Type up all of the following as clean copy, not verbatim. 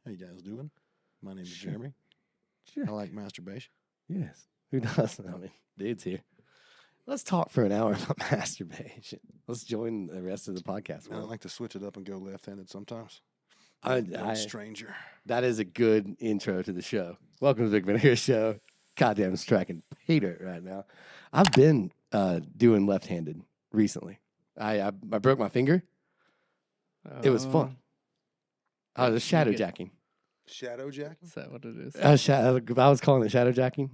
How you guys doing? My name is Sure. Jeremy. Sure. I like masturbation. Yes. Who doesn't? I mean, dude's here. Let's talk for an hour about masturbation. Let's join the rest of the podcast. I like to switch it up and go left-handed sometimes. I Stranger. that is a good intro to the show. Welcome to the Big Vinegar Show. Goddamn striking Peter right now. I've been doing left-handed recently. I broke my finger. It was fun. I was shadow jacking. Shadow jack? Is that what it is? I was calling it shadow jacking.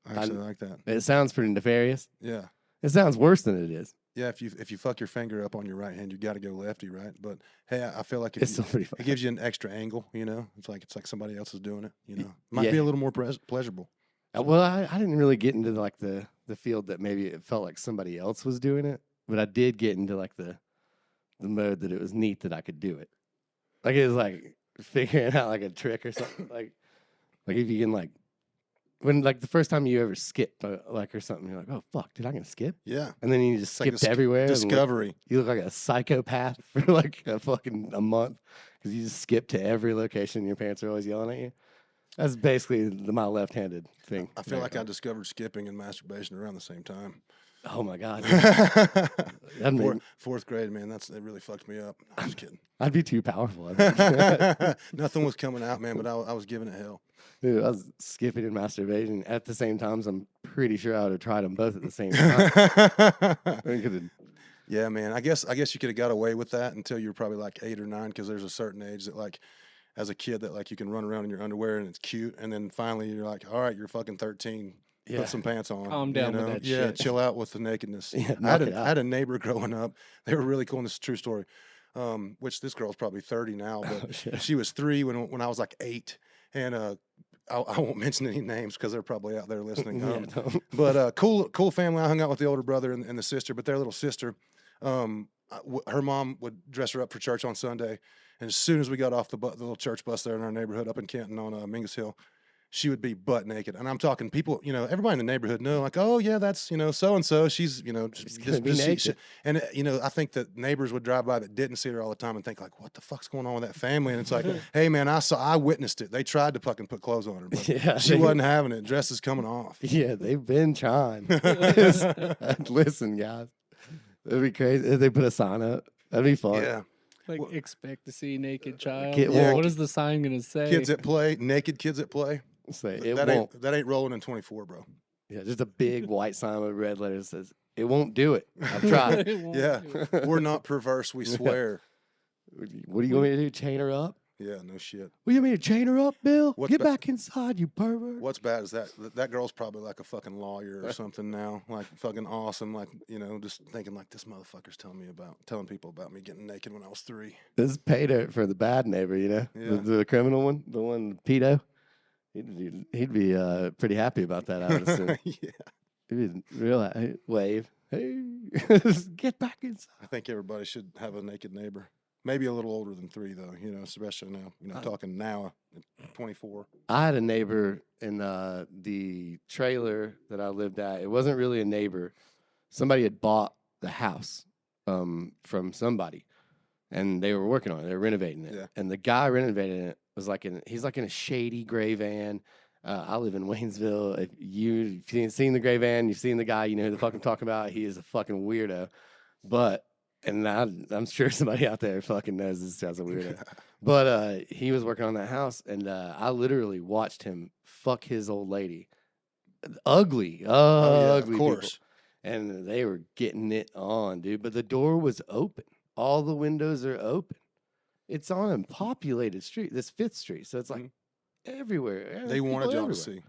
I actually like that. It sounds pretty nefarious. Yeah. It sounds worse than it is. Yeah, if you fuck your finger up on your right hand, you got to go lefty, right? But hey, I feel like It's still pretty fun. it gives you an extra angle, you know? It's like somebody else is doing it, you know? Might be a little more pleasurable. Well, I didn't really get into like the field that maybe it felt like somebody else was doing it, but I did get into like the mode that it was neat that I could do it. Like it was like figuring out like a trick or something. like if you can like when like the first time you ever skipped like or something, you're like, oh fuck, dude, I can skip. Yeah. And then you just It's like skipped everywhere. Discovery. You look like a psychopath for like a month because you just skip to every location. Your parents are always yelling at you. That's basically my left-handed thing. I feel like I discovered skipping and masturbation around the same time. Oh my god. Fourth grade, man, it really fucked me up. I'm just kidding. I'd be too powerful. I think. Nothing was coming out, man, but I was giving it hell. Dude, I was skipping and masturbating at the same time. So I'm pretty sure I would have tried them both at the same time. Yeah, man. I guess you could have got away with that until you were probably like 8 or 9, because there's a certain age that like, as a kid, that like you can run around in your underwear and it's cute, and then finally you're like, all right, you're fucking 13. Yeah. Put some pants on. Calm down with that shit. Chill out with the nakedness. Yeah, I had a neighbor growing up. They were really cool, and this is a true story. Which this girl's probably 30 now, but she was 3 when I was like 8, and I won't mention any names because they're probably out there listening. But cool family. I hung out with the older brother and the sister, but their little sister, her mom would dress her up for church on Sunday, and as soon as we got off the little church bus there in our neighborhood up in Kenton on Mingus Hill, she would be butt naked. And I'm talking people, everybody in the neighborhood know, like, oh yeah, that's, so-and-so. She's, naked. And, I think that neighbors would drive by that didn't see her all the time and think like, what the fuck's going on with that family? And it's like, hey man, I witnessed it. They tried to fucking put clothes on her, but she wasn't having it. Dress is coming off. Yeah, they've been trying. Listen, guys, it'd be crazy if they put a sign up. That'd be fun. Yeah. Like, expect to see naked child. Yeah. What is the sign going to say? Kids at play, naked kids at play. Say That ain't rolling in 24, bro. Yeah, just a big white sign with red letters that says, it won't do it. I've tried. Yeah. We're not perverse, we swear. What do you want me to do? Chain her up? Yeah, no shit. What do you want me to chain her up, Bill? What's Get back inside, you pervert. What's bad is that girl's probably like a fucking lawyer or something now, like fucking awesome, like, just thinking like, this motherfucker's telling people about me getting naked when I was 3. This is pay dirt for the bad neighbor, Yeah. the criminal one, the one pedo. He'd be pretty happy about that, I would assume. Yeah. He'd be real wave. Hey, get back inside. I think everybody should have a naked neighbor. Maybe a little older than 3 though, especially now. Talking now at 24. I had a neighbor in the trailer that I lived at. It wasn't really a neighbor. Somebody had bought the house from somebody, and they were working on it. They were renovating it. Yeah. And the guy renovating it was he's like in a shady gray van. I live in Waynesville. If you've seen the gray van, you've seen the guy, you know who the fuck I'm talking about. He is a fucking weirdo. And I'm sure somebody out there fucking knows this guy's a weirdo. But he was working on that house, and I literally watched him fuck his old lady. Ugly Of people. course. And they were getting it on, dude. But the door was open. All the windows are open. It's on a populated street, this 5th Street. So it's like everywhere. They wanted y'all to see.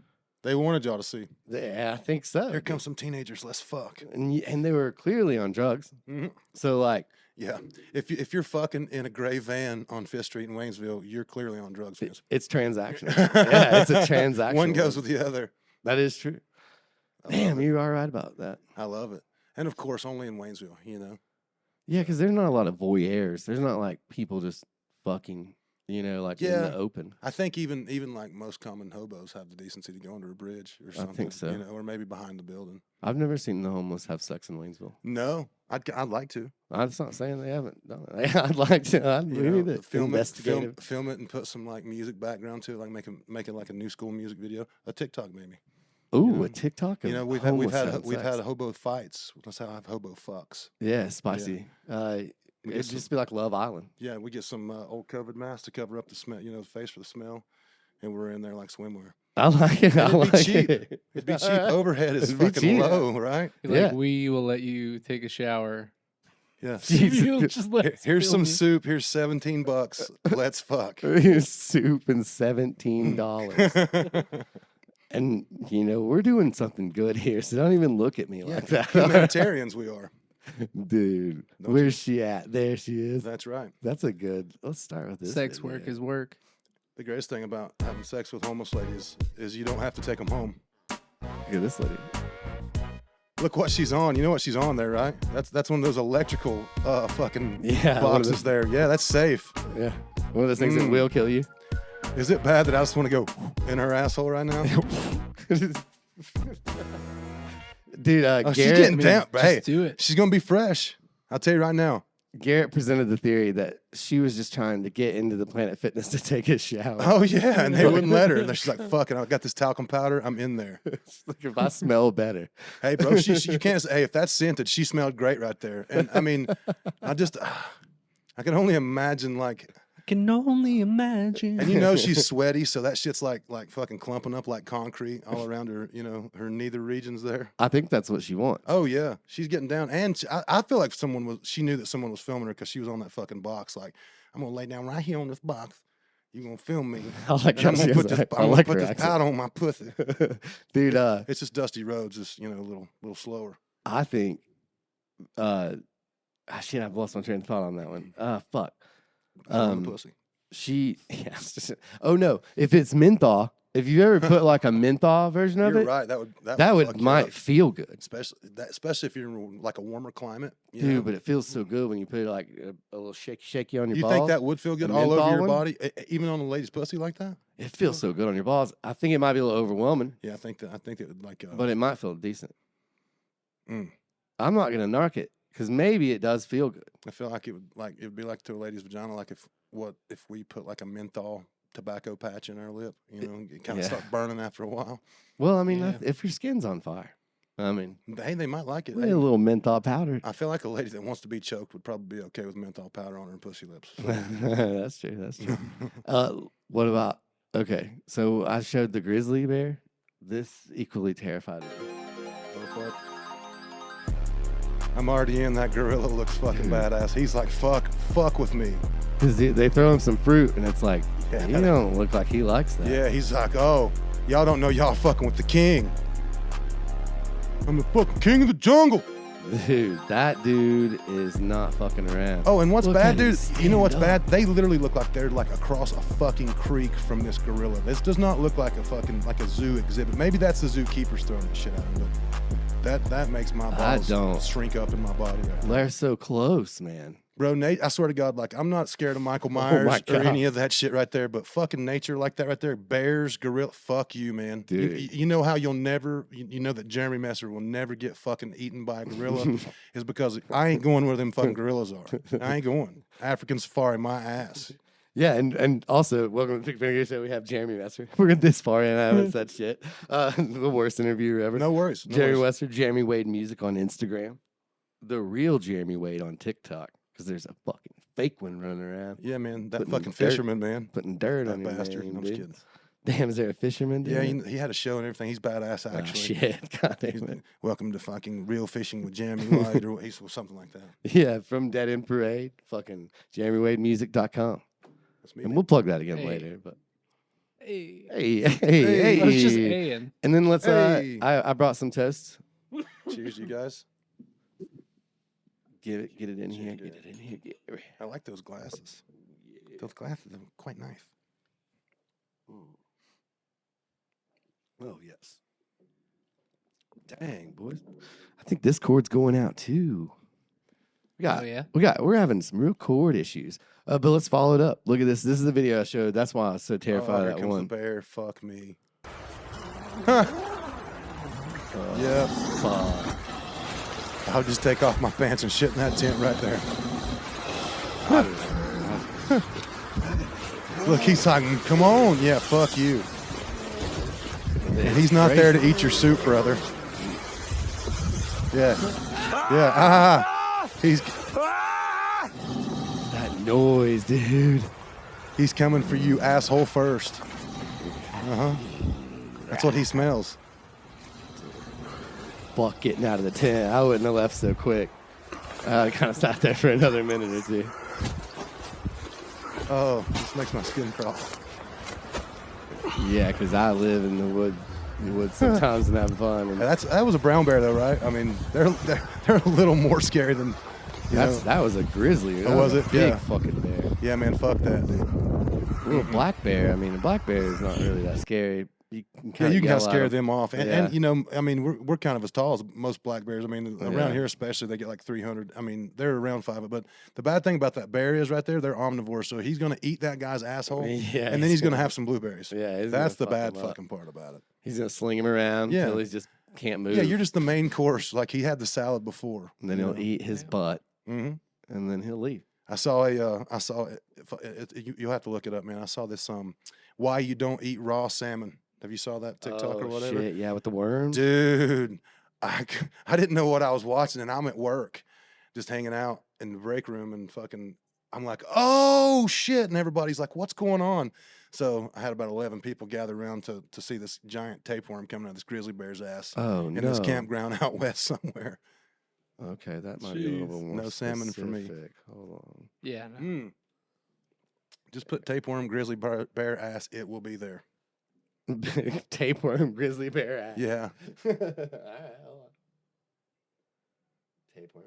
They wanted y'all to see. Yeah, I think so. Here comes some teenagers. Let's fuck. And they were clearly on drugs. Mm-hmm. So like, yeah, if you're fucking in a gray van on 5th Street in Waynesville, you're clearly on drugs. It's transactional. Yeah, it's a transaction. One goes with the other. That is true. Damn, you are right about that. I love it. And of course, only in Waynesville, Yeah, because there's not a lot of voyeurs. There's not like people just fucking You know, like in Yeah. the open. I think even like most common hobos have the decency to go under a bridge or something. I think so. You know, or maybe behind the building. I've never seen the homeless have sex in Waynesville. No, I'd like to. I'm not saying they haven't done it. I'd like to. We need to investigate it. Film it, and put some like music background to it, like make it like a new school music video, a TikTok maybe. Ooh, you know? a TikTok. You know, we've had hobo fights. Let's have hobo fucks. Yeah, spicy. It'd just be like Love Island. Yeah, we get some old covered masks to cover up the smell. You know, the face for the smell, and we're in there like swimwear. I like it. It'd be cheap. It'd be cheap. Overhead is fucking low, right? Like we will let you take a shower. Yeah. You'll just Here's some soup. Here's $17. Let's fuck. Soup and $17. And you know we're doing something good here, so don't even look at me like that. Humanitarians we are. Dude, where's she at? There she is. That's right. That's a good. Let's start with this. Sex work is work. The greatest thing about having sex with homeless ladies is you don't have to take them home. Look at this lady. Look what she's on. You know what she's on there, right? That's one of those electrical fucking boxes there. Yeah, that's safe. Yeah, one of those things that will kill you. Is it bad that I just want to go in her asshole right now? Dude, Garrett, she's getting damp. Hey, do it. She's gonna be fresh. I'll tell you right now. Garrett presented the theory that she was just trying to get into the Planet Fitness to take a shower. Oh yeah, and they wouldn't let her. And she's like, "Fuck it, I got this talcum powder. I'm in there." Like, if I smell better. Hey, bro, you can't say. Hey, if that's scented, she smelled great right there. And I mean, I can only imagine like. Can only imagine. And you know she's sweaty, so that shit's like fucking clumping up like concrete all around her, you know, her nether regions there. I think that's what she wants. Oh yeah, she's getting down, and I feel like she knew that someone was filming her because she was on that fucking box. Like, I'm gonna lay down right here on this box. You gonna film me? I like I'm gonna put this powder on my pussy, dude. It's just Dusty Rhodes, just a little slower. I think. Shit, I've lost my train of thought on that one. Fuck. Pussy. Oh no! If it's menthol, if you ever put like a menthol version of You're it, right. That might feel good, especially if you're in like a warmer climate. Dude, but it feels so good when you put it like a little shaky on your balls. You think that would feel good all over your body, even on a lady's pussy like that? It feels so good on your balls. I think it might be a little overwhelming. Yeah, I think it would like. But it might feel decent. I'm not gonna narc it. Because maybe it does feel good. I feel like it would be like to a lady's vagina, like if we put like a menthol tobacco patch in her lip, it kind of start burning after a while. Well, I mean, if your skin's on fire, I mean, hey, they might like it. A little menthol powder. I feel like a lady that wants to be choked would probably be okay with menthol powder on her pussy lips. So. That's true. That's true. What about? Okay, so I showed the grizzly bear. This equally terrified me. I'm already in. That gorilla looks fucking badass. He's like, fuck with me. Because they throw him some fruit, and it's like, he don't look like he likes that. Yeah, he's like, oh, y'all don't know y'all fucking with the king. I'm the fucking king of the jungle. Dude, that dude is not fucking around. Oh, and what's bad, dude? You know what's bad? They literally look like they're like across a fucking creek from this gorilla. This does not look like a zoo exhibit. Maybe that's the zookeepers throwing that shit at him. But that makes my balls shrink up in my body right now. They're so close, man. Bro, Nate, I swear to God, like, I'm not scared of Michael Myers or any of that shit right there, but fucking nature like that right there, bears, gorilla, fuck you, man. Dude. You know how you'll never, you know that Jeremy Messer will never get fucking eaten by a gorilla is because I ain't going where them fucking gorillas are. I ain't going. African safari, my ass. Yeah, and also, welcome to Pick Vinegar Show. We have Jeremy Messer. We're this far in, I haven't said shit. The worst interviewer ever. No worries. Jeremy Messer, Jeremy Wade Music on Instagram. The real Jeremy Wade on TikTok. Because there's a fucking fake one running around. Yeah, man. That fucking fisherman, man. Putting dirt that on your bastard. name, I'm just kidding. Damn, is there a fisherman? Yeah, he had a show and everything. He's badass, actually. Oh, shit. God damn it. Welcome to fucking Real Fishing with Jeremy Wade or something like that. Yeah, from Dead End Parade. Fucking JeremyWadeMusic.com. That's me, and we'll plug that again later. But Hey. Let's just A-in. And then let's, I brought some toasts. Cheers, you guys. Get it in here. Get it in here. I like those glasses. Yeah. Those glasses are quite nice. Oh, yes. Dang, boys. I think this cord's going out, too. We're having some real chord issues. But let's follow it up. Look at this. This is the video I showed. That's why I was so terrified here of that comes one. the bear. Fuck me. Huh. Yep. I'll just take off my pants and shit in that tent right there. Look, he's talking, come on. Yeah, fuck you. And he's not there to eat your soup, brother. Yeah. Yeah. He's... That noise, dude. He's coming for you, asshole, first. That's what he smells. Fuck getting out of the tent. I wouldn't have left so quick. I kind of sat there for another minute or two. Oh, this makes my skin crawl. Yeah, because I live in the woods sometimes and have fun. And That was a brown bear, though, right? I mean, they're a little more scary than. That was a grizzly. Oh, was it? Big Yeah. fucking bear. Yeah, man, fuck that, dude. A little black bear. I mean, a black bear is not really that scary. You can Yeah, kind you can of scare them off, and Yeah. I mean, we're kind of as tall as most black bears. I mean, around Yeah. here especially, they get like 300. I mean, they're around 5. But the bad thing about that bear is right there, they're omnivores, so he's gonna eat that guy's asshole, Yeah, and then he's gonna have some blueberries. Yeah, he's That's the gonna bad fuck him up. fucking part about it. He's gonna sling him around Yeah. until he just can't move. Yeah, you're just the main course. Like he had the salad before. and then he'll eat his butt, Mm-hmm. and then he'll leave. I saw you'll have to look it up, man. I saw this why you don't eat raw salmon. Have you saw that TikTok or whatever? Shit, yeah, with the worms. Dude, I didn't know what I was watching, and I'm at work, just hanging out in the break room, and fucking, I'm like, oh shit, and everybody's like, what's going on? So I had about 11 people gather around to see this giant tapeworm coming out of this grizzly bear's ass Oh in no. this campground out west somewhere. Okay, that might be a little bit more No salmon for me. specific. Hold Yeah. No. Just put tapeworm grizzly bear ass. It will be there. on. Tapeworm, grizzly bear ass. Yeah. All right, hold on. Tapeworm.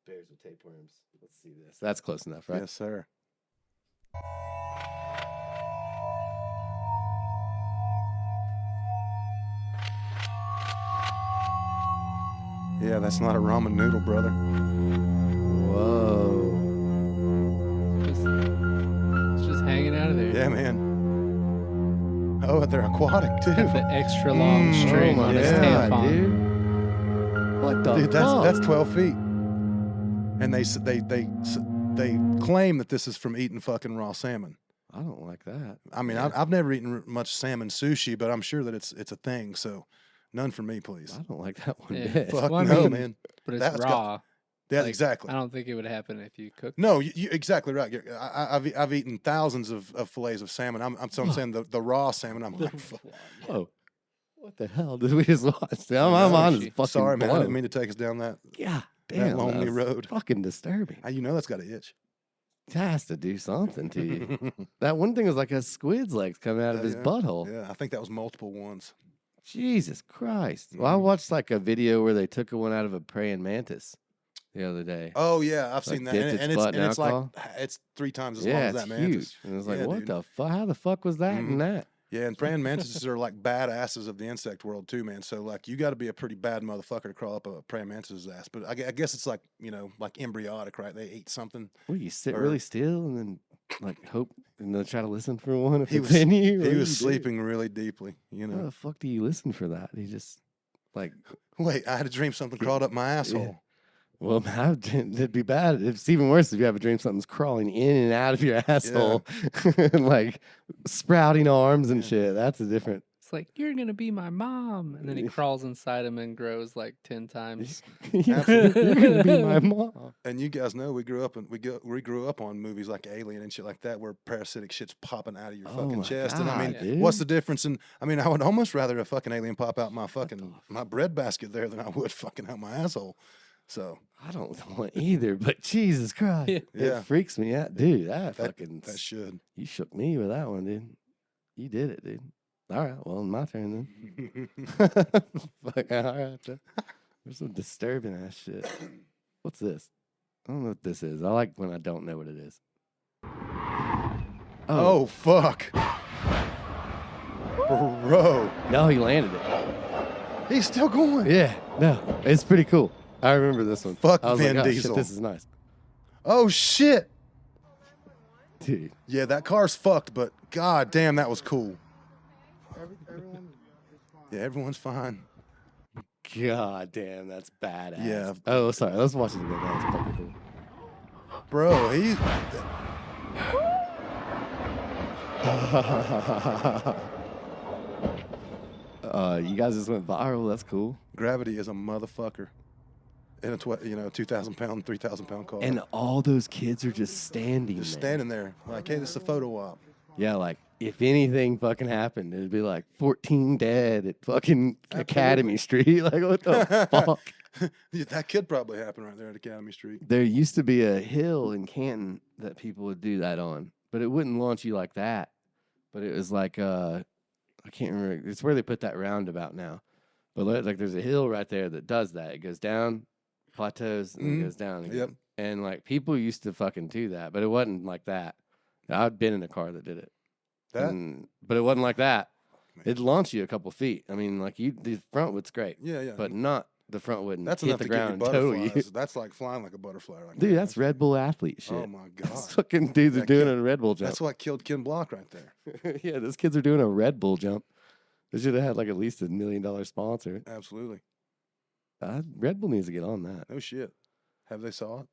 Bears with tapeworms. Let's see this. That's close enough, right? Yes, sir. Yeah, that's not a ramen noodle, brother. Whoa. It's just hanging out of there. Yeah, man. Oh, they're aquatic too. Got the extra long Mm, string oh my on his God, tampon. dude. What the Dude, fuck? that's 12 feet. And they claim that this is from eating fucking raw salmon. I don't like that. I mean, Yeah. I've never eaten much salmon sushi, but I'm sure that it's a thing. So, none for me, please. I don't like that one Yeah. bit. Fuck Well, I no, mean, man. But it's That's got- raw. Yeah, like, exactly. I don't think it would happen if you cook. No, you exactly right. I've eaten thousands of fillets of salmon. I'm saying the raw salmon. I'm like, fuck. Whoa. What the hell did we just watch? Now No, my mind is she- fucking sorry, man. I blown. didn't mean to take us down that God damn, lonely that's road. Fucking disturbing. You know that's got to itch. It has to do something to you. That one thing was like a squid's legs coming out of his Yeah. butthole. Yeah, I think that was multiple ones. Jesus Christ. Well, I Mhm. watched like a video where they took one out of a praying mantis the other day. Oh yeah, I've Like seen that, dipped its butt in it's like alcohol? it's 3 times as long Yeah, as it's that mantis. huge. And it was like, Yeah, what dude. the fuck? How the fuck was that Mhm. and that? Yeah, and praying mantises are like badasses of the insect world too, man. So like you got to be a pretty bad motherfucker to crawl up a praying mantis's ass. But I guess it's like like embryotic, right? They eat something. Well, you sit Or- really still and then like hope and then try to listen for one if He it's was- in you. What He do was you do? sleeping really deeply, How know. the fuck do you listen for that? He just like, Wait, I had a dream something crawled up my asshole. well, it'd be bad. It's even worse if you have a dream something's crawling in and out of your asshole, and like sprouting arms and Yeah. shit. That's a different. It's like, you're going to be my mom. And then he Yeah. crawls inside him and grows like 10 times. You're gonna be my mom. And you guys know we grew up on movies like Alien and shit like that, where parasitic shit's popping out of your Oh fucking my chest. And I mean, God, dude. what's the difference? I would almost rather a fucking alien pop out my the my bread basket there than I would fucking out my asshole. So I don't want either, but Jesus Christ, Yeah. Yeah. it freaks me out, dude. That fucking that should. you shook me with that one, dude. You did it, dude. All right, well, my turn then. Fuck, all right. There's some disturbing ass shit. What's this? I don't know what this is. I like when I don't know what it is. Oh fuck, bro! No, he landed it. He's still going. Yeah, no, it's pretty cool. I remember this one. Fuck I was Vin like, oh, Diesel. shit, this is nice. Oh shit. Dude. Yeah, that car's fucked, but god damn, that was cool. Yeah, everyone's fine. God damn, that's badass. Yeah. Oh, sorry. Let's watch it again. That was fucking cool. Bro, he. You guys just went viral. That's cool. Gravity is a motherfucker. In a 2,000-pound, 3,000-pound car. And all those kids are just standing just there. standing there, like, hey, this is a photo op. Yeah, like if anything fucking happened, it'd be like 14 dead at fucking Academy Street. Like, what the fuck? Yeah, that could probably happen right there at Academy Street. There used to be a hill in Canton that people would do that on, but it wouldn't launch you like that. But it was like I can't remember. It's where they put that roundabout now. But like, there's a hill right there that does that. It goes down, plateaus, and then goes down again. Yep. And like people used to fucking do that, but it wasn't like that. I'd been in a car that did it. But it wasn't like that. It'd launch you a couple feet. I mean, like the front wood's great. Yeah, yeah. But not the front would that's hit enough the to give you ground and total you. butterflies. That's like flying like a butterfly. Right Dude, there. that's Red Bull athlete shit. Oh my god. These fucking dudes are doing a Red Bull jump. That's what killed Ken Block right there. Yeah, those kids are doing a Red Bull jump. They should have had like at least $1 million sponsor. Absolutely. Red Bull needs to get on that. No shit. Have they saw it?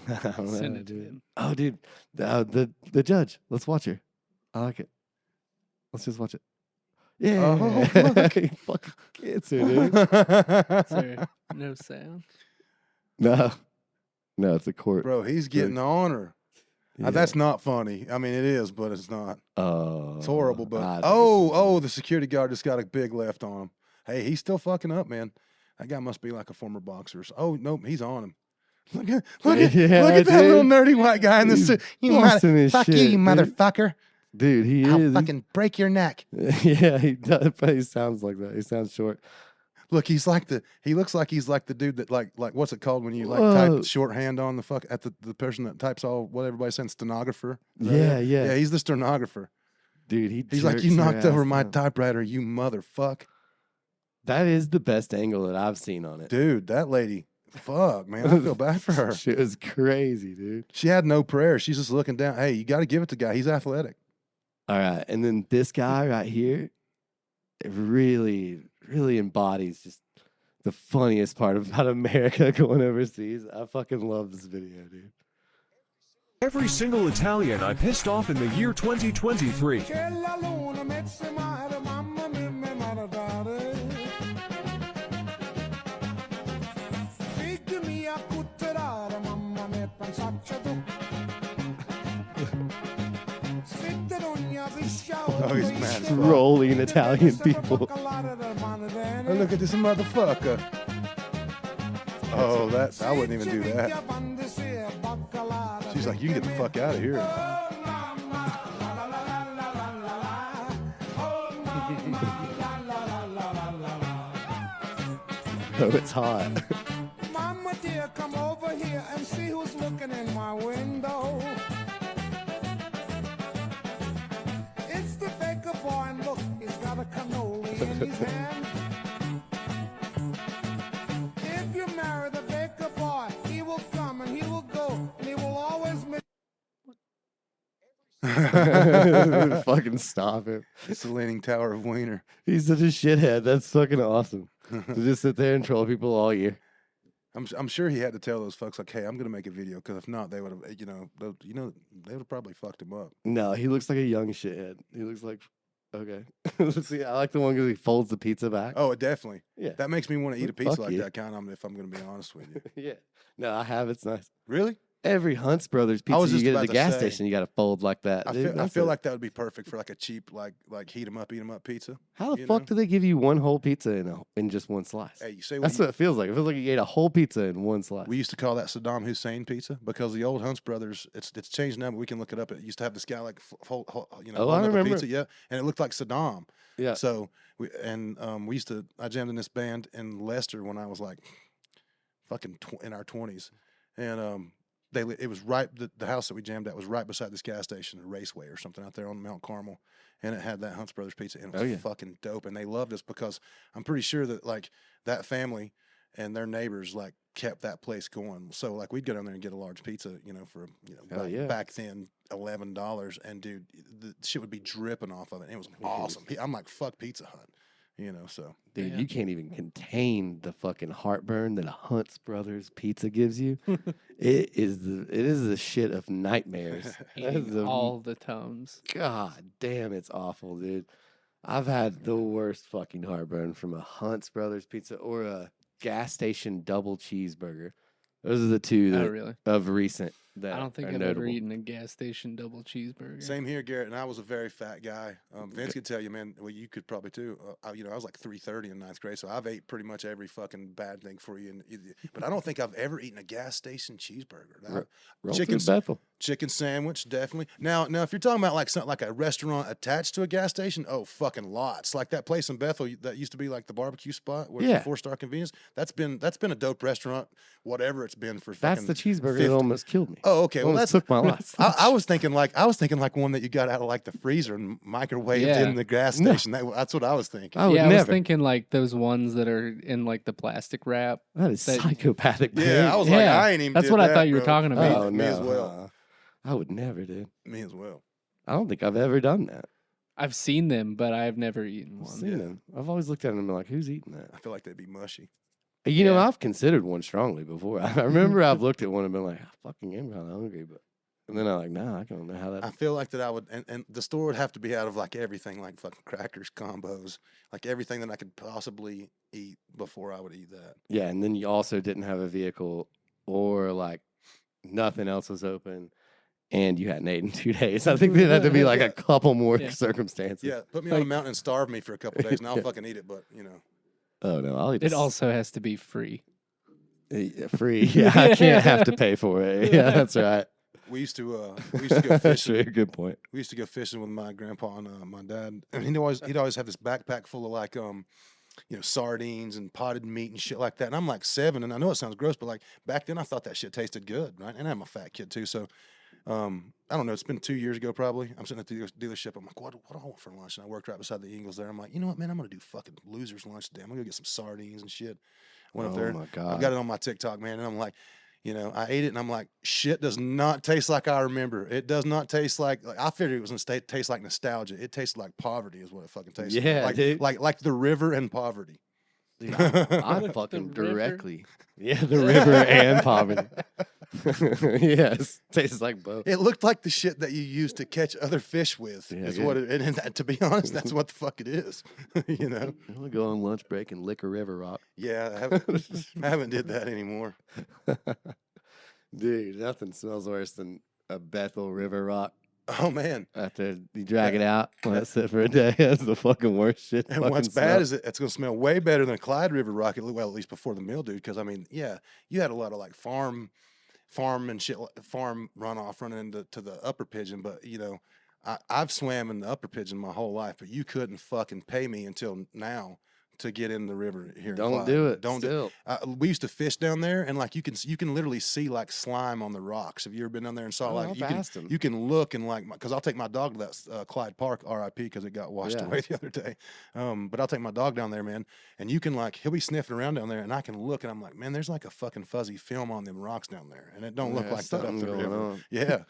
I don't know, Send it to dude. him. Oh, dude, the judge. Let's watch her. I like it. Let's just watch it. Yeah, Oh, fuck. Fucking cancer, dude. Is there no sound? No, it's a court. Bro, he's getting on her. Yeah. That's not funny. I mean, it is, but it's not. Oh, It's horrible. But I think it's funny. the security guard just got a big left on him. Hey, he's still fucking up, man. That guy must be like a former boxer. Oh nope, he's on him. Look at Yeah, that dude. little nerdy white guy in the He's suit. busting his Fuck shit, you, dude. motherfucker. Dude, he I'll is. fucking break your neck. Yeah, he does. But he sounds like that. He sounds short. Look, he looks like he's like the dude that like what's it called when you like Whoa. type shorthand on the fuck at the person that types all what everybody's saying, stenographer. Yeah. Yeah, he's the stenographer. Dude, He's like, jerks you her knocked over ass my down. typewriter, you motherfuck. That is the best angle that I've seen on it. Dude, that lady, fuck, man, I feel bad for her. Shit was crazy, dude. She had no prayer. She's just looking down. Hey, you got to give it to the guy. He's athletic. All right, and then this guy right here, it really, really embodies just the funniest part about America going overseas. I fucking love this video, dude. Every single Italian I pissed off in the year 2023. Oh, he's mad as fuck. Trolling Italian people. Oh, look at this motherfucker. Oh, I wouldn't even do that. She's like, you can get the fuck out of here. Oh, it's hot. Mama dear, come over here and see who's looking in my window. It's the baker boy, and look, he's got a cannoli in his hand. If you marry the baker boy, he will come and he will go, and he will always miss. Fucking stop it. It's the Leaning Tower of Wiener. He's such a shithead. That's fucking awesome. To just sit there and troll people all year. I'm sure he had to tell those folks like, hey, I'm gonna make a video because if not, they would have, they would have probably fucked him up. No, he looks like a young shithead. He looks like, okay. Let's see. I like the one because he folds the pizza back. Oh, definitely. Yeah. that makes me want to eat a Fuck pizza like you. that kind of. If I'm gonna be honest with you, Yeah. No, I have. It's nice. really, Every Hunt's Brothers I was pizza you just get at about the to gas say. station, you got to fold like that. I dude. feel, I feel like that would be perfect for like a cheap like heat 'em up, eat 'em up pizza. How the you fuck know? do they give you one whole pizza in just one slice? Hey, you say That's what it feels like. It feels like you ate a whole pizza in one slice. we used to call that Saddam Hussein pizza because the old Hunts brothers. It's changed now, but we can look it up. It used to have this guy like Oh, I holding up a remember. pizza, yeah, and it looked like Saddam. Yeah. So we used to. I jammed in this band in Leicester when I was like fucking in our 20s, and it was right the house that we jammed at was right beside this gas station, a Raceway or something out there on Mount Carmel, and it had that Hunt's Brothers Pizza, and it was fucking dope. And they loved us because I'm pretty sure that like that family and their neighbors like kept that place going. So like we'd go down there and get a large pizza, for back then $11, and dude, the shit would be dripping off of it. And it was awesome. I'm like, fuck Pizza Hut. So Dude, you can't even contain the fucking heartburn that a Hunt's Brothers pizza gives you. It is the shit of nightmares. Eating all the Tums. God damn, it's awful, dude. I've had the worst fucking heartburn from a Hunt's Brothers pizza or a gas station double cheeseburger. Those are the two that, of recent that I don't think are I've notable. ever eaten a gas station double cheeseburger. Same here, Garrett. And I was a very fat guy. Vince could tell you, man. Well, you could probably too. I was like 330 in ninth grade, so I've ate pretty much every fucking bad thing for you. But I don't think I've ever eaten a gas station cheeseburger. Chicken sandwich, definitely. Now, if you're talking about like something like a restaurant attached to a gas station, oh, fucking lots. Like that place in Bethel that used to be like the barbecue spot, where it's a 4-star convenience. That's been a dope restaurant, whatever it's been for. That's the cheeseburger that almost killed me. Oh, okay. Well, that took my life. I was thinking like one that you got out of like the freezer and microwaved in the gas station. That's what I was thinking. I was thinking like those ones that are in like the plastic wrap. That is psychopathic. Yeah, I was like, I ain't even. That's what I thought you were talking about. Oh, me as well. I would never, dude. Me as well. I don't think I've ever done that. I've seen them, but I've never eaten one. Seen them. I've always looked at them and been like, who's eating that? I feel like they'd be mushy. You know, I've considered one strongly before. I remember I've looked at one and been like, I fucking am kind of hungry, and then I'm like, nah, I don't know how that. I feel like that I would, and the store would have to be out of like everything, like fucking crackers, combos, like everything that I could possibly eat before I would eat that. Yeah, and then you also didn't have a vehicle or like nothing else was open. And you hadn't ate in 2 days. I think there had to be like a couple more circumstances. Yeah, put me on a mountain and starve me for a couple of days, and I'll fucking eat it. But Oh no, I'll eat it. Also has to be free. Free. Yeah, I can't have to pay for it. Yeah, that's right. We used to go fishing. That's a good point. We used to go fishing with my grandpa and my dad, and he'd always have this backpack full of like sardines and potted meat and shit like that. And I'm like 7, and I know it sounds gross, but like back then I thought that shit tasted good, right? And I'm a fat kid too, so. I don't know. It's been 2 years ago, probably. I'm sitting at the dealership. I'm like, what do I want for lunch? And I worked right beside the Eagles there. I'm like, you know what, man? I'm gonna do fucking losers lunch today. I'm gonna go get some sardines and shit. Went up there. Oh my god! I got it on my TikTok, man, and I'm like, I ate it, and I'm like, shit does not taste like I remember. It does not taste like I figured it was gonna taste like nostalgia. It tasted like poverty, is what it fucking tasted. Yeah, like, dude. like the river and poverty. Dude, I fucking directly. Yeah, the river and poverty. Yes, tastes like both. It looked like the shit that you use to catch other fish with. What it, and to be honest, that's what the fuck it is. I'm gonna go on lunch break and lick a river rock. Yeah, I haven't did that anymore. Dude, nothing smells worse than a Bethel river rock. Oh man! After you drag it out, let it sit for a day. That's the fucking worst shit. And what's bad is it's going to smell way better than a Clyde River rock. Well, at least before the mill, dude. Because I mean, yeah, you had a lot of like farm and shit, farm runoff running into the upper Pigeon. But I've swam in the upper Pigeon my whole life, but you couldn't fucking pay me until now to get in the river here. Don't do it. Don't do it. We used to fish down there, and like you can literally see like slime on the rocks. Have you ever been down there and saw you can look and like because I'll take my dog to that Clyde Park, R.I.P. because it got washed away the other day. But I'll take my dog down there, man, and you can like he'll be sniffing around down there, and I can look and I'm like, man, there's like a fucking fuzzy film on them rocks down there, and it don't look like that up the river. Yeah,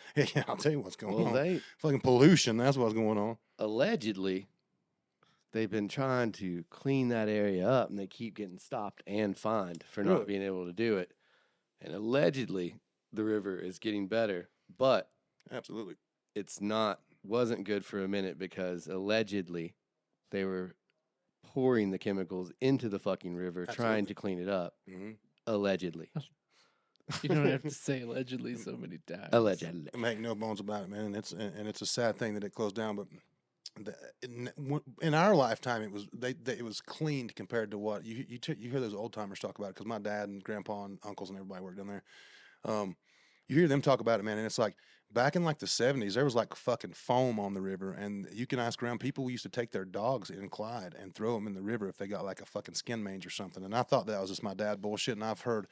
I'll tell you what's going on. Fucking pollution. That's what's going on. Allegedly. They've been trying to clean that area up, and they keep getting stopped and fined for not being able to do it. And allegedly, the river is getting better, but absolutely, wasn't good for a minute because allegedly they were pouring the chemicals into the fucking river, trying to clean it up. Mm-hmm. Allegedly. You don't have to say allegedly so many times. Allegedly. Make no bones about it, man. And it's a sad thing that it closed down, but. In our lifetime, it was cleaned compared to what you hear those old timers talk about it because my dad and grandpa and uncles and everybody worked down there. You hear them talk about it, man, and it's like back in like the 70s, there was like fucking foam on the river, and you can ask around. People used to take their dogs in Clyde and throw them in the river if they got like a fucking skin mange or something. And I thought that was just my dad bullshit, and I've heard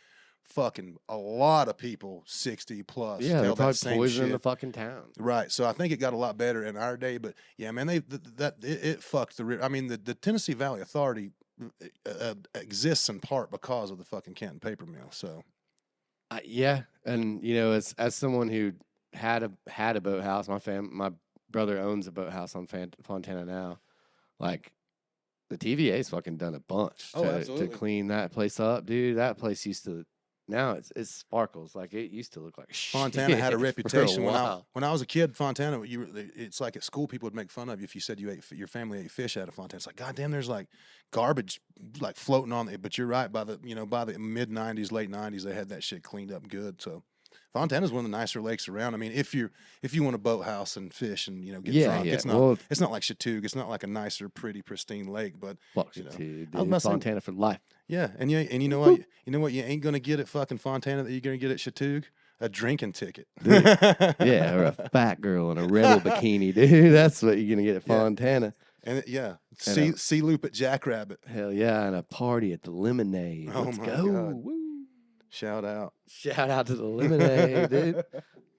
fucking a lot of people 60 plus Yeah, they're tell that probably same poisoning shit. the fucking town. Right. So I think it got a lot better in our day, but yeah, man, it fucked I mean, the Tennessee Valley Authority exists in part because of the fucking Canton paper mill. So Yeah, and as someone who had a boathouse, my brother owns a boathouse on Fontana now. Like, the TVA's fucking done a bunch to absolutely. clean that place up, dude. That place used to. Now it sparkles like it used to look like shit. Fontana had a for reputation while. when I was a kid. Fontana, it's like at school people would make fun of you if you said your family ate fish out of Fontana. It's like, goddamn, there's like garbage like floating on it. But you're right, by the mid '90s, late '90s, they had that shit cleaned up good. So Fontana's one of the nicer lakes around. I mean, if you want a boathouse and fish and get drunk, it's not like Chattooga. It's not like a nicer, pretty, pristine lake. But Fuck you know, dude. I was about to say- Fontana for life. yeah, and you know what? You know what? You ain't gonna get at fucking Fontana that you're gonna get at Chattooga? A drinking ticket. Yeah, or a fat girl in a rebel bikini, dude. That's what you're gonna get at Yeah. Fontana. And And sea loop at Jackrabbit. Hell yeah, and a party at the Lemonade. Oh Let's my go. God. Woo. Shout out. Shout out to the Lemonade, dude.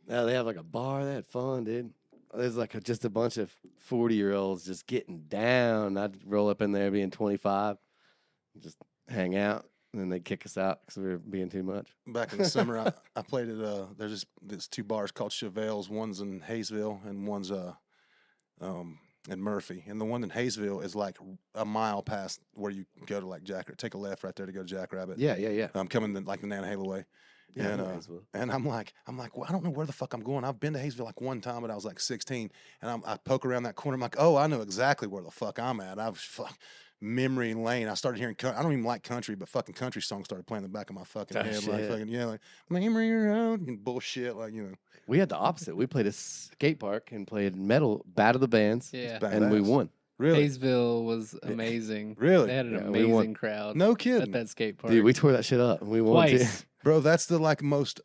Now they have like a bar. They had fun, dude. There's like just a bunch of 40-year-olds just getting down. I'd roll up in there being 25, just hang out, and then they'd kick us out because we were being too much. Back in the summer, I played at there's this two bars called Chevelle's. One's in Hayesville and one's in Murphy. And the one in Hayesville is like a mile past where you go to like take a left right there to go to Jackrabbit. Yeah. I'm coming like the Nantahala way. Yeah, and, I know Hayesville. and I'm like, well, I don't know where the fuck I'm going. I've been to Hayesville like one time, but I was like 16, and I poke around that corner. I'm like, oh, I know exactly where the fuck I'm at. Memory lane. I started hearing. I don't even like country, but fucking country songs started playing in the back of my fucking Oh, head, like shit. fucking like memory road and bullshit, like We had the opposite. We played a skate park and played metal, Battle of the Bands, Yeah. and we badass. won. Really, Hayesville was amazing. Really? They had an Yeah, we won. amazing crowd no at kidding, that skate park. Dude, we tore that shit up. We won too. Twice. bro. That's the most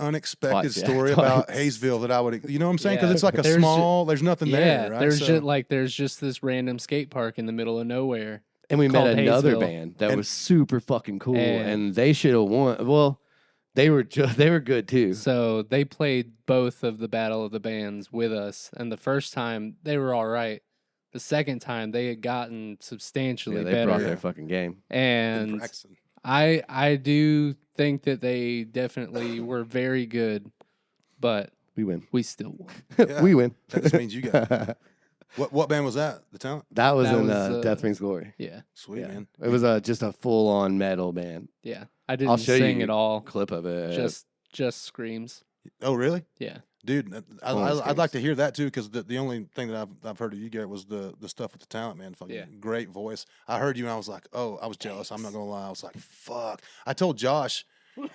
unexpected Twice, yeah, story about twice. Hayesville that I would, you know what I'm saying? Because Yeah. it's like a There's ju- small. There's nothing Yeah, there, right? there's So- there's just this random skate park in the middle of nowhere. And we met called another Hayesville. band that And- was super fucking cool, And- and they should have won. Well, they were good too. So they played both of the Battle of the Bands with us, and the first time they were all right. The second time they had gotten substantially Yeah, they better, brought their fucking game. been and practicing. I do think that they definitely were very good, but We win. we still won. Yeah. We win. That just means you got. What band was that? The Talent. That was That in was, Death Brings Glory. Yeah, Sweet Yeah. man. It was just a full-on metal band. yeah. I didn't I'll show sing you at all. Clip of it. Just screams. Oh really? Yeah. Dude, Only I'd like screams. to hear that too, because the only thing that I've heard of you, Garrett, was the stuff with the Talent, man. Fucking Yeah. great voice. I heard you and I was like, oh, I was jealous. I'm not gonna lie. I was like, fuck. I told Josh,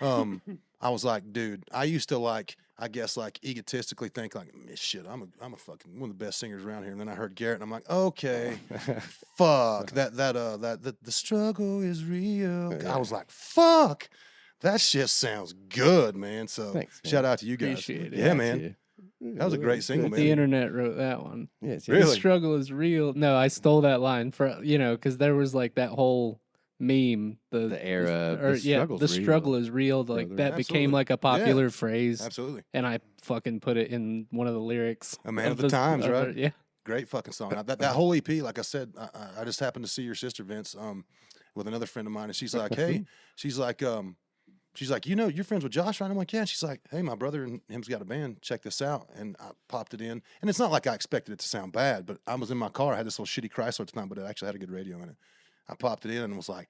I was like, dude, I used to I guess egotistically think like, shit, I'm a fucking one of the best singers around here. And then I heard Garrett, and I'm like, okay, fuck the struggle is real. I was like, fuck. That shit sounds good, man. So Thanks, man. shout out to you guys. Appreciate it. Yeah, man. That was a great single, man. The internet wrote that one. Yes, The Really? struggle is real. No, I stole that line for because there was like that whole meme. The era. Or, The yeah, struggle's the real. struggle is real. Like Brother. that became Absolutely. like a popular phrase, Absolutely. and I fucking put it in one of the lyrics. A man of the times, right? Yeah. Great fucking song. That whole EP, like I said, I just happened to see your sister Vince with another friend of mine, and she's like, hey, she's like, you're friends with Josh, right? I'm like, yeah. And she's like, hey, my brother and him's got a band. Check this out. And I popped it in, and it's not like I expected it to sound bad, but I was in my car. I had this little shitty Chrysler at the time, but it actually had a good radio in it. I popped it in and was like,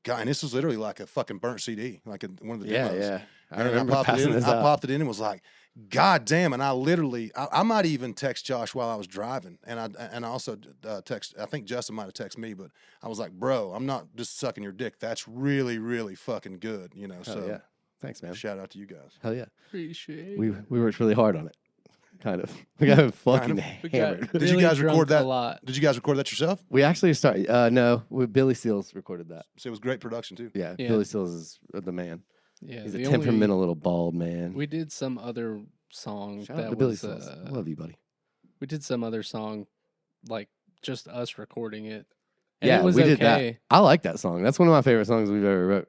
God, and this was literally like a fucking burnt CD, like one of the Yeah, demos. yeah. I And remember popped it passing in. this I out. popped it in and was like, God damn! And I literally, I might even text Josh while I was driving, and I also text. I think Justin might have texted me, but I was like, bro, I'm not just sucking your dick. That's really, really fucking good, you know. Hell So yeah. Thanks, man. shout out to you guys. Hell yeah. Appreciate. We worked really hard on it. Kind of. We got fucking We got hammered. Did you really guys record drunk that? a lot. Did you guys record that yourself? We actually started. No, Billy Seals recorded that. So it was great production too. Yeah, Yeah. Billy Seals is the man. Yeah, He's a the only- temperamental little bald man. We did some other song Shout out that to Billy was. Seals. I love you, buddy. We did some other song, like just us recording it. And Yeah, it was we did that. okay. I like that song. That's one of my favorite songs we've ever wrote.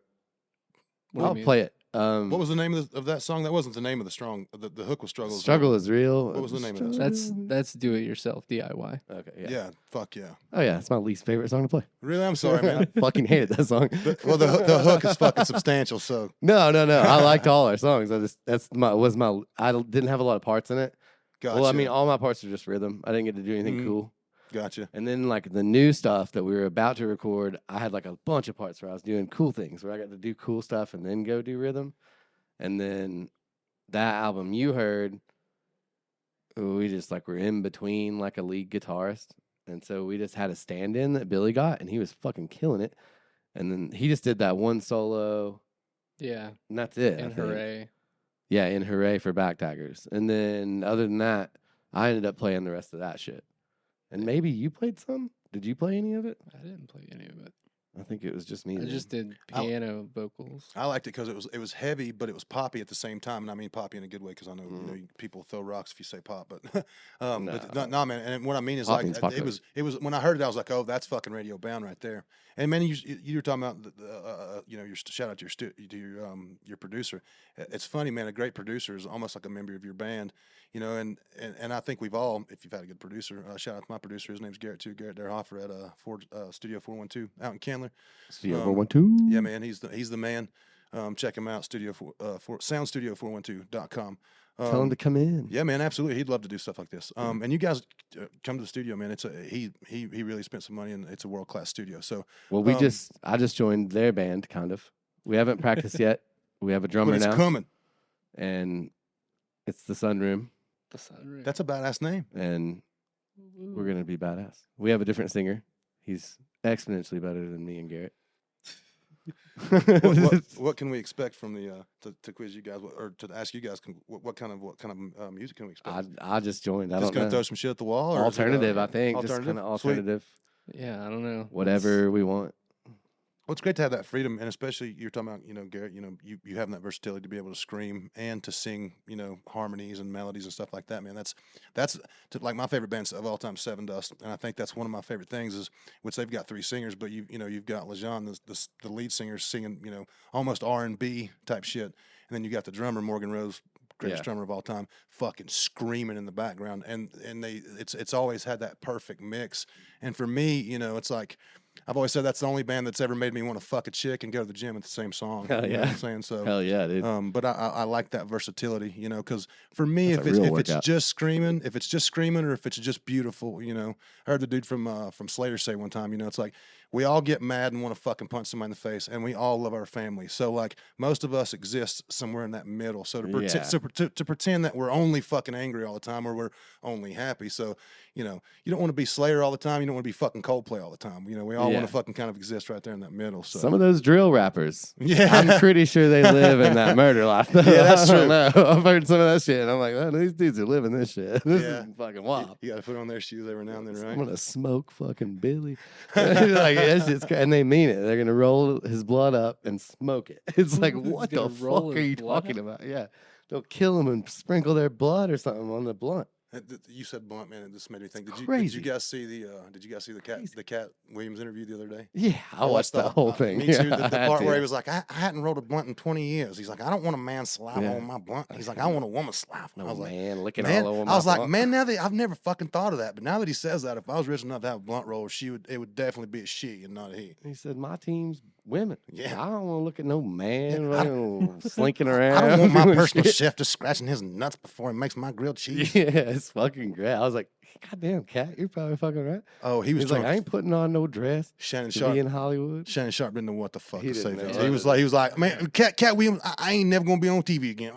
What do you I'll mean? play it What was the name of that song? That wasn't the name of the song. The hook was Struggle. Struggle is real. What was the name of that song? That's do it yourself DIY. Okay, Yeah. Fuck yeah. Oh yeah, it's my least favorite song to play. Really, I'm sorry, man. I fucking hated that song. Well, the hook is fucking substantial. So No. I liked all our songs. I didn't have a lot of parts in it. gotcha. Well, I mean, all my parts are just rhythm. I didn't get to do anything Mhm. cool. Gotcha. And then like the new stuff that we were about to record, I had like a bunch of parts where I was doing cool things, where I got to do cool stuff and then go do rhythm. And then that album you heard, we just like were in between like a lead guitarist. And so we just had a stand-in that Billy got, and he was fucking killing it. And then he just did that one solo, Yeah. and that's it. I And think. hooray. Yeah, in Hooray for Backtaggers. And then other than that, I ended up playing the rest of that shit. And maybe you played some? Did you play any of it? I didn't play any of it. I think it was just me. I then. just did piano vocals. I liked it because it was heavy, but it was poppy at the same time. And I mean poppy in a good way because I know people throw rocks if you say pop, but no, man. And what I mean is Popping's like popular. it was when I heard it, I was like, oh, that's fucking Radio Bound right there. And man, you were talking about your shout out to your producer. It's funny, man. A great producer is almost like a member of your band, you know. And I think we've all, if you've had a good producer, shout out to my producer. His name's Garrett too, Garrett Derhofer at Studio 412 out in Candler. Studio 412. Yeah, man, he's the man. Check him out, soundstudio412.com. Tell him to come in. Yeah, man, absolutely. He'd love to do stuff like this. And you guys come to the studio, man. He really spent some money, and it's a world class studio. So, Well, I just joined their band, kind of. We haven't practiced yet. We have a but drummer it's now, coming. and it's the Sunroom, The sunroom. That's a badass name. and we're gonna be badass. We have a different singer. He's exponentially better than me and Garrett. What can we expect from the to quiz you guys or to ask you guys? What kind of music can we expect? I just joined. I Just don't gonna know. throw some shit at the wall, or is it, Alternative, I think. Just alternative? kind of Sweet. alternative. Yeah, I don't know. Whatever we want. Well, it's great to have that freedom, and especially you're talking about, Garrett, you having that versatility to be able to scream and to sing, harmonies and melodies and stuff like that, man. That's like my favorite band of all time, Seven Dust, and I think that's one of my favorite things is, which they've got 3 singers, but you've got Lejean, the lead singer, singing, almost R&B type shit, and then you got the drummer Morgan Rose, greatest drummer of all time, fucking screaming in the background, and it's always had that perfect mix, and for me, it's like. I've always said that's the only band that's ever made me want to fuck a chick and go to the gym at the same song. Hell You know yeah. what I'm saying? So, Hell yeah, dude. but I like that versatility, because for me, That's if a real it's workout. just screaming, or if it's just beautiful, I heard the dude from Slater say one time, it's like we all get mad and want to fucking punch somebody in the face, and we all love our family. So like most of us exist somewhere in that middle. So to pretend that we're only fucking angry all the time or we're only happy. So you don't want to be Slayer all the time. You don't want to be fucking Coldplay all the time. We all want to fucking kind of exist right there in that middle. So Some of those drill rappers. Yeah. I'm pretty sure they live in that murder life. Yeah, that's I true. don't know. I've heard some of that shit, and I'm like, oh, these dudes are living this shit. This Yeah. is fucking wild. You got to put on their shoes every now and then, right? I'm gonna smoke fucking Billy. Like that's just, and they mean it. They're gonna roll his blood up and smoke it. It's like, He's what the gonna roll fuck are his you blood talking up? about? Yeah, they'll kill them and sprinkle their blood or something on the blunt. You said blunt, man, and this made me think. Did you Crazy. guys see the Cat Williams interview the other day? Yeah, I watched the whole thing. Me too. Yeah, The I part where he did. was like, I hadn't rolled a blunt in 20 years. He's like, I don't want a man's saliva Yeah. on my blunt. He's like, I want a woman's saliva. I No was like, man, licking man, all over my I was like, blunt. man, now that I've never fucking thought of that, but now that he says that, if I was rich enough to have a blunt roller, it would definitely be a she and not a he. He said, my team's women. Yeah. I don't want to look at no man Yeah, fucking slinking around. I don't want my doing personal shit. chef just scratching his nuts before he makes my grilled cheese. Yeah, it's fucking great. I was like, goddamn, Cat, you're probably fucking right. Oh, he was He's like, trying. I ain't putting on no dress Shannon to Sharp. be in Hollywood. Shannon Sharp didn't know what the fuck He to say. didn't know Vince. He was like, man, Cat Williams, I ain't never gonna be on TV again.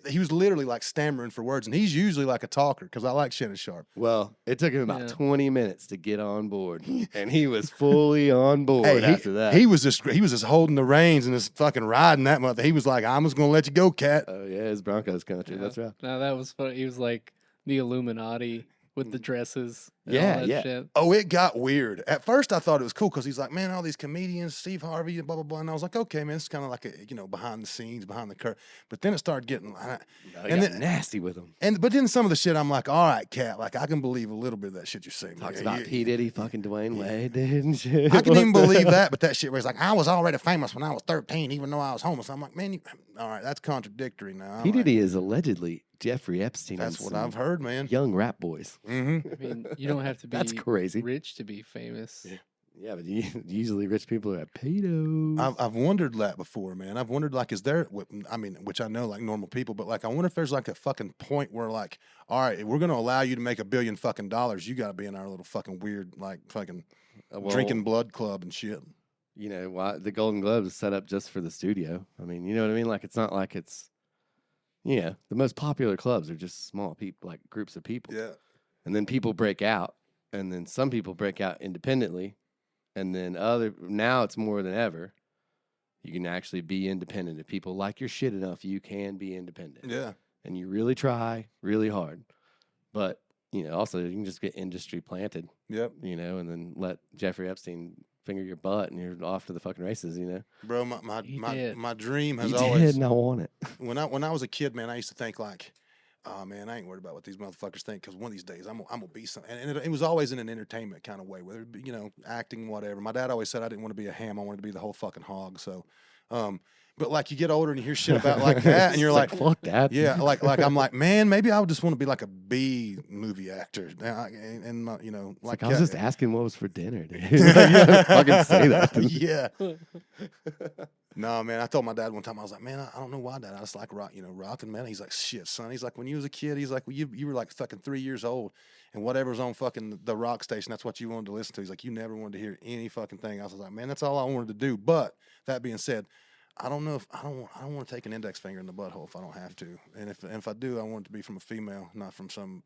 He was literally like stammering for words, and he's usually like a talker because I like Shannon Sharp. Well, it took him about Yeah. 20 minutes to get on board, and he was fully on board after that. he was just holding the reins and just fucking riding that mother. He was like, I'm just gonna let you go, Cat. Oh yeah, it's Broncos country. Yeah. That's right. Now that was funny. He was like the Illuminati with the dresses. And Yeah, all that yeah. Shit. Oh, it got weird. At first, I thought it was cool because he's like, man, all these comedians, Steve Harvey, blah, blah, blah. And I was like, okay, man, it's kind of like a, behind the scenes, behind the curtain. But then it started getting, And got nasty with him. but then some of the shit, I'm like, all right, Cat, like, I can believe a little bit of that shit you're saying. Talks man. about P. Diddy fucking Dwayne Wade, dude, and shit. I can What even the believe hell? that, but that shit where he's like, I was already famous when I was 13, even though I was homeless. I'm like, man, all right, that's contradictory now. P. Diddy is allegedly Jeffrey Epstein. That's and what some I've heard, man. Young rap boys. Mm-hmm. I mean, you don't have to be That's crazy. rich to be famous. Yeah. Yeah, but usually rich people are pedos. I've wondered that before, man. I've wondered, like, is there, I mean, which I know, like, normal people, but, like, I wonder if there's, like, a fucking point where, like, all right, if we're going to allow you to make $1 billion fucking dollars, you got to be in our little fucking weird, like, fucking drinking blood club and shit. You know, why the Golden Globes is set up just for the studio. I mean, you know what I mean? Like, it's not like it's, the most popular clubs are just small people, like groups of people. Yeah. And then people break out, and then some people break out independently, and then now it's more than ever. You can actually be independent. If people like your shit enough, you can be independent. Yeah. And you really try really hard. But, also you can just get industry planted, Yep. and then let Jeffrey Epstein finger your butt and you're off to the fucking races, Bro, You my did. dream has You always, did, and I want it. when I was a kid, man, I used to think, like, oh, man, I ain't worried about what these motherfuckers think because one of these days I'm gonna be something. And it was always in an entertainment kind of way, whether it be, acting, whatever. My dad always said I didn't want to be a ham. I wanted to be the whole fucking hog. So, but, like, you get older and you hear shit about like that, and you're It's like, fuck that. yeah, like I'm like, man, maybe I would just want to be like a B movie actor. And Like, I was just asking what was for dinner, dude. Like, you don't fucking say that. yeah. No, man, I told my dad one time, I was like, man, I don't know why, Dad. I just like rocking, man. He's like, shit, son. He's like, when you was a kid, he's like, well, you were like fucking 3 years old, and whatever's on fucking the rock station, that's what you wanted to listen to. He's like, you never wanted to hear any fucking thing else. I was like, man, that's all I wanted to do. But that being said, I don't know if I don't want to take an index finger in the butthole if I don't have to. And if I do, I want it to be from a female, not from some,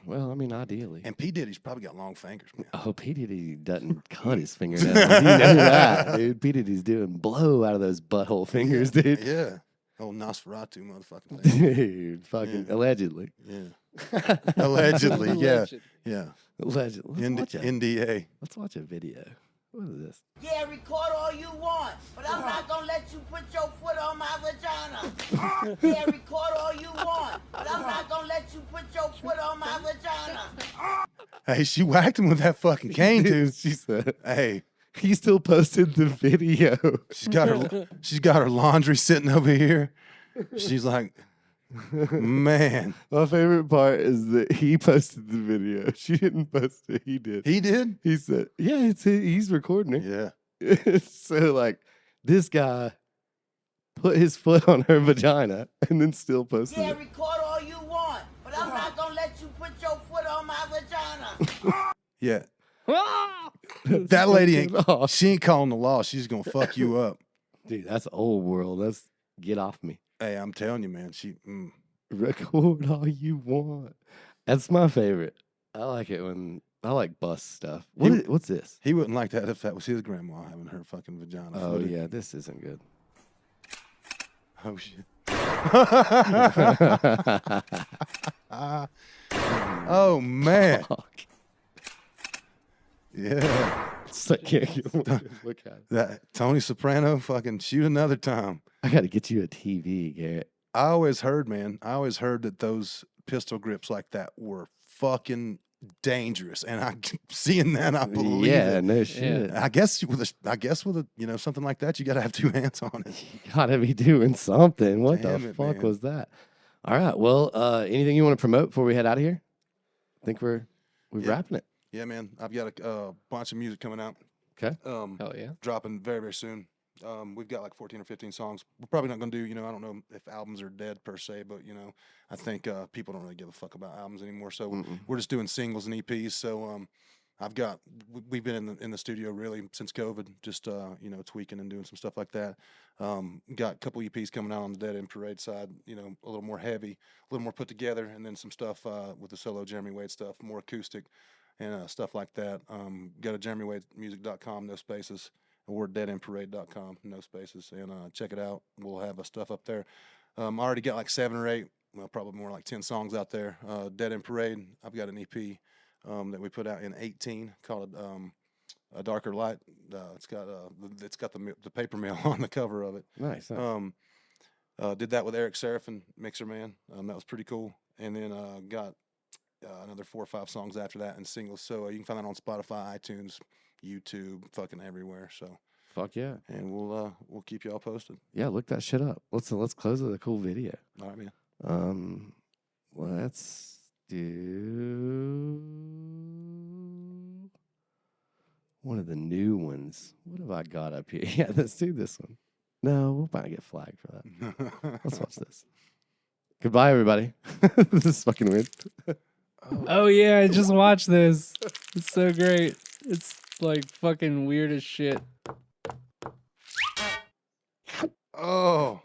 Well, I mean, ideally. And P. Diddy's probably got long fingers, man. Oh, P. Diddy doesn't cut his fingernails. You know that, dude. P. Diddy's doing blow out of those butthole fingers, dude. Yeah. Old Nosferatu motherfucking thing. Dude, fucking allegedly. Yeah. Allegedly, yeah. Alleged. Yeah. Allegedly. NDA. Let's watch a video. What is this? Yeah, record all you want, but I'm not gonna let you put your foot on my vagina. Yeah, record all you want, but I'm not gonna let you put your foot on my vagina. Hey, she whacked him with that fucking cane, too. She said, Hey, he still posted the video. she's got her laundry sitting over here. She's like, man. My favorite part is that he posted the video. She didn't post it. He did. He did? He said, yeah, he's recording it. Yeah. So, like, this guy put his foot on her vagina and then still posted Yeah, it. record all you want, but I'm not gonna let you put your foot on my vagina. Yeah. Ah! That lady ain't, Oh, she ain't calling the law. She's going to fuck you up. dude, that's old world. That's get off me. Hey, I'm telling you, man. Record all you want. That's my favorite. I like it when I like bust stuff. What's this? He wouldn't like that if that was his grandma having her fucking vagina. Oh footed. yeah, this isn't good. Oh, shit. Oh, man. Fuck. Yeah. It's like, can't get more. Look at it. That Tony Soprano fucking shoot another time. I got to get you a TV, Garrett. I always heard, man, that those pistol grips like that were fucking dangerous. And seeing that, I believe Yeah, it. no shit. I guess with a something like that, you got to have two hands on it. You gotta be doing something. What Damn the it, fuck man. was that? All right. Well, anything you want to promote before we head out of here? I think we're Yeah. wrapping it. Yeah, man. I've got a bunch of music coming out. Okay. Hell yeah. Dropping very, very soon. We've got like 14 or 15 songs. We're probably not going to do, I don't know if albums are dead per se, but, I think people don't really give a fuck about albums anymore. So we're just doing singles and EPs. So we've been in the studio really since COVID, just, tweaking and doing some stuff like that. Got a couple EPs coming out on the Dead End Parade side, a little more heavy, a little more put together, and then some stuff with the solo Jeremy Wade stuff, more acoustic and stuff like that. Go to jeremywademusic.com, no spaces. Or deadendparade.com, no spaces, and check it out. We'll have stuff up there. I already got like 7 or 8, well, probably more like 10 songs out there. Dead End Parade, I've got an EP that we put out in 18 called A Darker Light. It's got the paper mail on the cover of it. Nice. Did that with Eric Seraphin, Mixer Man. That was pretty cool. And then got another 4 or 5 songs after that and singles. So you can find that on Spotify, iTunes, YouTube, fucking everywhere. So Fuck yeah. and we'll keep y'all posted. Yeah, look that shit up. Let's close with a cool video. All right, man. Let's do one of the new ones. What have I got up here? Yeah, let's do this one. No, we'll probably get flagged for that. Let's watch this. Goodbye, everybody. This is fucking weird. Oh yeah, I just watched this. It's so great. It's like fucking weird as shit. Oh,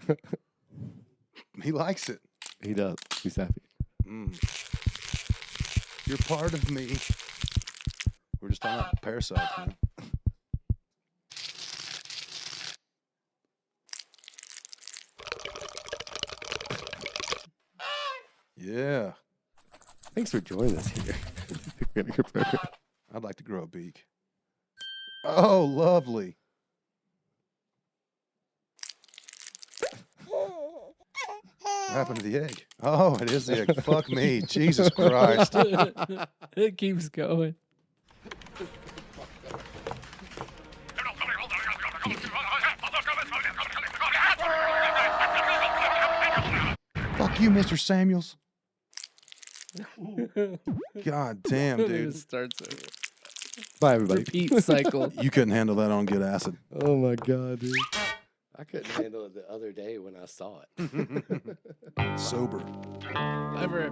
he likes it. He does. He's happy. You're part of me. We're just talking about parasites, man. Yeah, Thanks for joining us here. I'd like to grow a beak. Oh, lovely. What happened to the egg? Oh, it is the egg. Fuck me. Jesus Christ. It keeps going. Fuck you, Mr. Samuels. God damn, It dude. starts over. Bye, everybody. Repeat cycle. You couldn't handle that on Good Acid. Oh my god, dude. I couldn't handle it the other day when I saw it. Sober. Ever.